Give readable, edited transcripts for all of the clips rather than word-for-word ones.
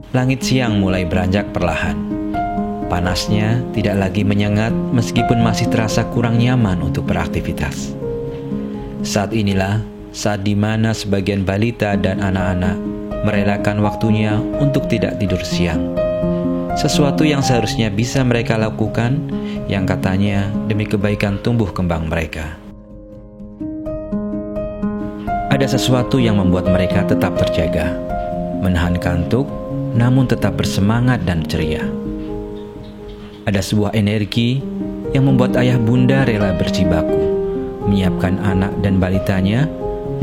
langit siang mulai beranjak perlahan. Panasnya tidak lagi menyengat meskipun masih terasa kurang nyaman untuk beraktivitas. Saat inilah saat di mana sebagian balita dan anak-anak merelakan waktunya untuk tidak tidur siang. Sesuatu yang seharusnya bisa mereka lakukan, yang katanya demi kebaikan tumbuh kembang mereka. Ada sesuatu yang membuat mereka tetap terjaga, menahan kantuk, namun tetap bersemangat dan ceria. Ada sebuah energi yang membuat ayah bunda rela berjibaku, menyiapkan anak dan balitanya,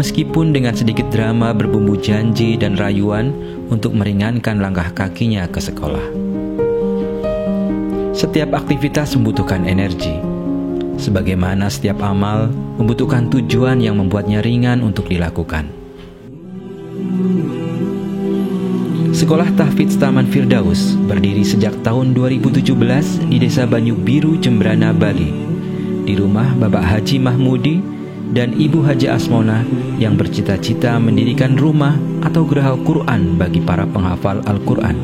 meskipun dengan sedikit drama berbumbu janji dan rayuan untuk meringankan langkah kakinya ke sekolah. Setiap aktivitas membutuhkan energi, sebagaimana setiap amal membutuhkan tujuan yang membuatnya ringan untuk dilakukan. Sekolah Tahfidz Taman Firdaus berdiri sejak tahun 2017 di Desa Banyu Biru, Jembrana, Bali, di rumah Bapak Haji Mahmudi dan Ibu Haji Asmona yang bercita-cita mendirikan rumah atau geraha Quran bagi para penghafal Al-Quran.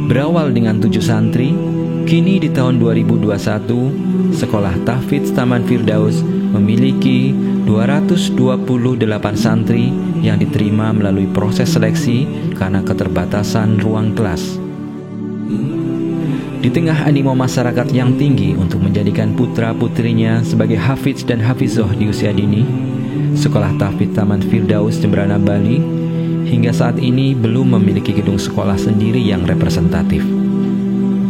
Berawal dengan 7 santri, kini di tahun 2021, Sekolah Tahfidz Taman Firdaus memiliki 228 santri yang diterima melalui proses seleksi karena keterbatasan ruang kelas. Di tengah animo masyarakat yang tinggi untuk menjadikan putra-putrinya sebagai hafidz dan hafizoh di usia dini, Sekolah Tahfidz Taman Firdaus Jembrana, Bali hingga saat ini belum memiliki gedung sekolah sendiri yang representatif.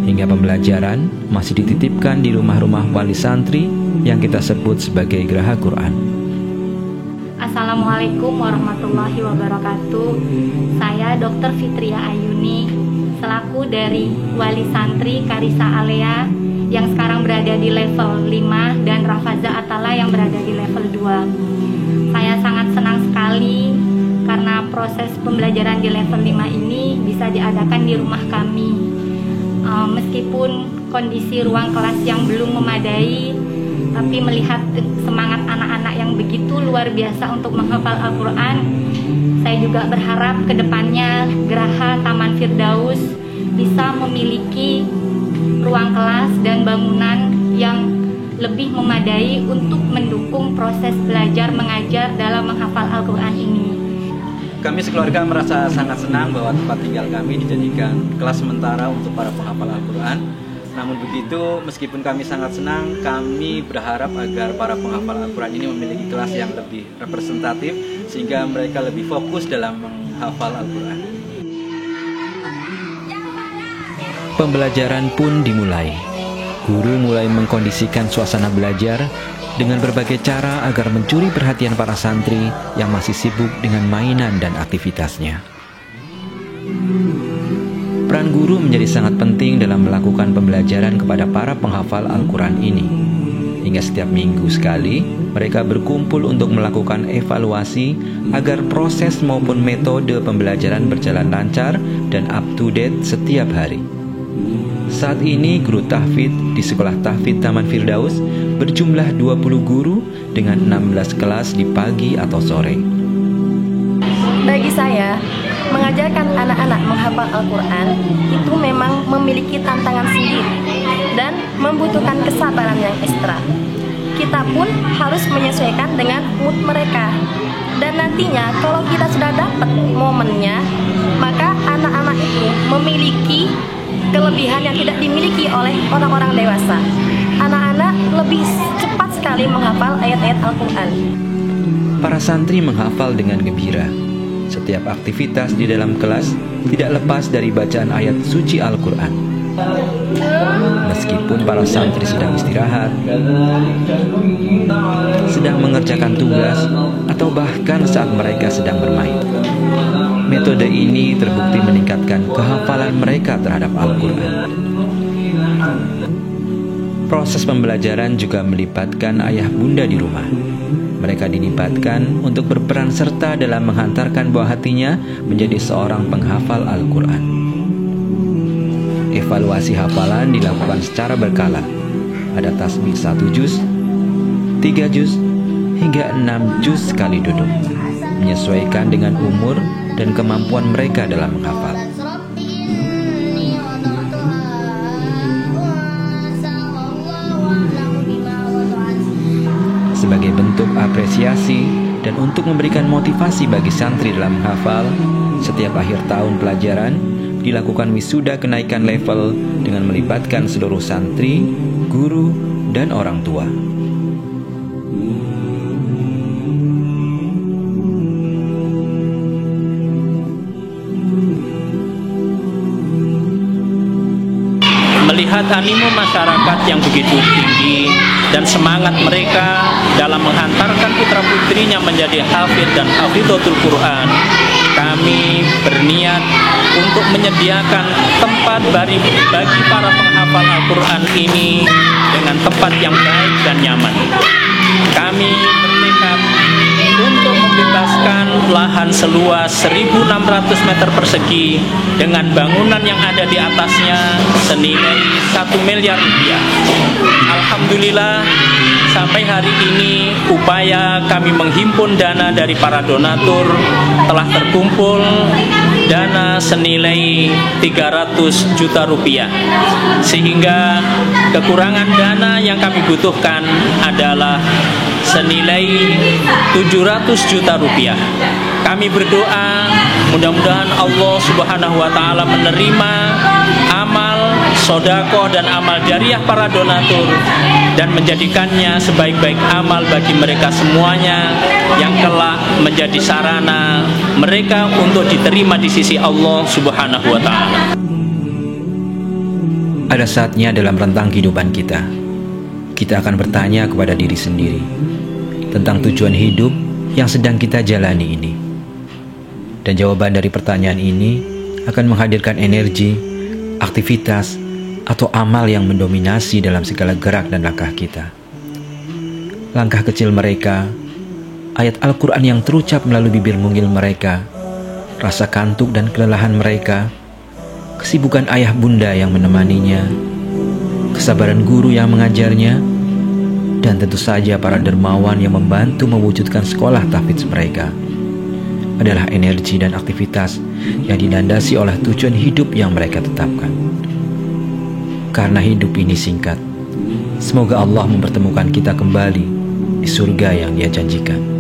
Hingga pembelajaran masih dititipkan di rumah-rumah wali santri yang kita sebut sebagai geraha Quran. Assalamualaikum warahmatullahi wabarakatuh. Saya Dr. Fitria Ayuni, selaku dari wali santri Karisa Alea yang sekarang berada di level 5 dan Rafaza Atala yang berada di level 2. Saya sangat senang sekali karena proses pembelajaran di level 5 ini bisa diadakan di rumah kami. Meskipun kondisi ruang kelas yang belum memadai, tapi melihat semangat anak-anak yang begitu luar biasa untuk menghafal Al-Quran, saya juga berharap ke depannya Geraha Taman Firdaus bisa memiliki ruang kelas dan bangunan yang lebih memadai untuk mendukung proses belajar mengajar dalam menghafal Al-Quran ini. Kami sekeluarga merasa sangat senang bahwa tempat tinggal kami dijadikan kelas sementara untuk para penghafal Al-Quran. Namun begitu, meskipun kami sangat senang, kami berharap agar para penghafal Al-Quran ini memiliki kelas yang lebih representatif sehingga mereka lebih fokus dalam menghafal Al-Quran. Pembelajaran pun dimulai. Guru mulai mengkondisikan suasana belajar dengan berbagai cara agar mencuri perhatian para santri yang masih sibuk dengan mainan dan aktivitasnya. Peran guru menjadi sangat penting dalam melakukan pembelajaran kepada para penghafal Al-Quran ini. Hingga setiap minggu sekali, mereka berkumpul untuk melakukan evaluasi agar proses maupun metode pembelajaran berjalan lancar dan up to date setiap hari. Saat ini guru tahfidz di Sekolah Tahfidz Taman Firdaus berjumlah 20 guru dengan 16 kelas di pagi atau sore. Bagi saya, mengajarkan anak-anak menghafal Al-Quran itu memang memiliki tantangan sendiri dan membutuhkan kesabaran yang ekstra. Kita pun harus menyesuaikan dengan mood mereka. Dan nantinya kalau kita sudah dapat momennya, maka anak-anak itu memiliki kelebihan yang tidak dimiliki oleh orang-orang dewasa. Anak-anak lebih cepat sekali menghafal ayat-ayat Al-Quran. Para santri menghafal dengan gembira. Setiap aktivitas di dalam kelas tidak lepas dari bacaan ayat suci Al-Quran. Meskipun para santri sedang istirahat, sedang mengerjakan tugas, atau bahkan saat mereka sedang bermain. Metode ini terbukti meningkatkan kehafalan mereka terhadap Al-Quran. Proses pembelajaran juga melibatkan ayah bunda di rumah. Mereka dilibatkan untuk berperan serta dalam menghantarkan buah hatinya menjadi seorang penghafal Al-Quran. Evaluasi hafalan dilakukan secara berkala. Ada tasbih 1 juz, 3 juz, hingga 6 juz sekali duduk, menyesuaikan dengan umur dan kemampuan mereka dalam menghafal. Sebagai bentuk apresiasi dan untuk memberikan motivasi bagi santri dalam menghafal, setiap akhir tahun pelajaran dilakukan wisuda kenaikan level dengan melibatkan seluruh santri, guru, dan orang tua. Melihat animo masyarakat yang begitu tinggi dan semangat mereka dalam menghantarkan putra-putrinya menjadi hafid dan hafidhatul Quran, kami berniat untuk menyediakan tempat bagi para penghafal Al-Quran ini dengan tempat yang baik dan nyaman. Kami bertekad untuk membebaskan lahan seluas 1.600 meter persegi dengan bangunan yang ada di atasnya senilai 1 miliar rupiah. Alhamdulillah, sampai hari ini upaya kami menghimpun dana dari para donatur telah terkumpul dana senilai 300 juta rupiah, sehingga kekurangan dana yang kami butuhkan adalah senilai 700 juta rupiah. Kami berdoa mudah-mudahan Allah Subhanahu wa Ta'ala menerima amal sedekah dan amal jariah para donatur dan menjadikannya sebaik-baik amal bagi mereka semuanya yang kelak menjadi sarana mereka untuk diterima di sisi Allah Subhanahu wa Ta'ala. Ada saatnya dalam rentang kehidupan kita akan bertanya kepada diri sendiri tentang tujuan hidup yang sedang kita jalani ini. Dan jawaban dari pertanyaan ini akan menghadirkan energi, aktivitas, atau amal yang mendominasi dalam segala gerak dan langkah kita. Langkah kecil mereka, ayat Al-Quran yang terucap melalui bibir mungil mereka, rasa kantuk dan kelelahan mereka, kesibukan ayah bunda yang menemaninya, kesabaran guru yang mengajarnya, dan tentu saja para dermawan yang membantu mewujudkan sekolah tahfidz mereka adalah energi dan aktivitas yang dilandasi oleh tujuan hidup yang mereka tetapkan. Karena hidup ini singkat, semoga Allah mempertemukan kita kembali di surga yang Dia janjikan.